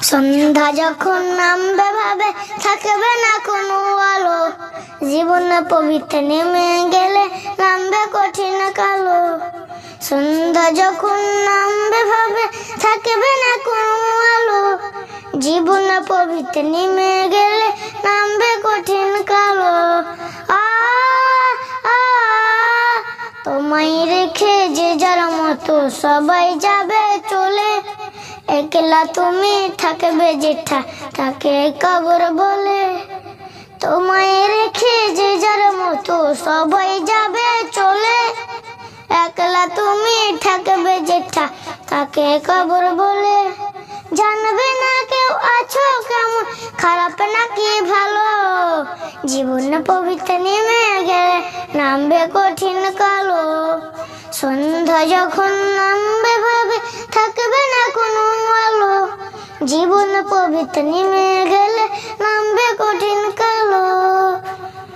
সন্ধ্যা যখন নামবে ভাবে থাকবে না কোনো আলো, জীবনে পবিত্র নেমে গেলে নামবে কঠিন কালো। সন্ধ্যা যখন নামবে ভাবে থাকবে না কোনো আলো, জীবনে পবিত্র নেমে গেলে নামবে কঠিন কালো। তোমায় রেখে যে যার মতো সবাই যাবে চলে, একলা তুমি থাকবে যেটা তাকে কবর বলে। তোমায় রেখে যে যার মতো সবাই যাবে চলে, একলা তুমি থাকবে যেটা তাকে কবর বলে। জানবে না কেউ আছো কেমন, খারাপ নাকি ভালো, জীবন পবিত্র নেমে গেলে নামবে কঠিন কালো। সন্ধ্যা যখন নামবে ভাবে থাকবে না কোনো আলো, জীবন পবিত্র নেমে গেলে নামবে কঠিন কালো।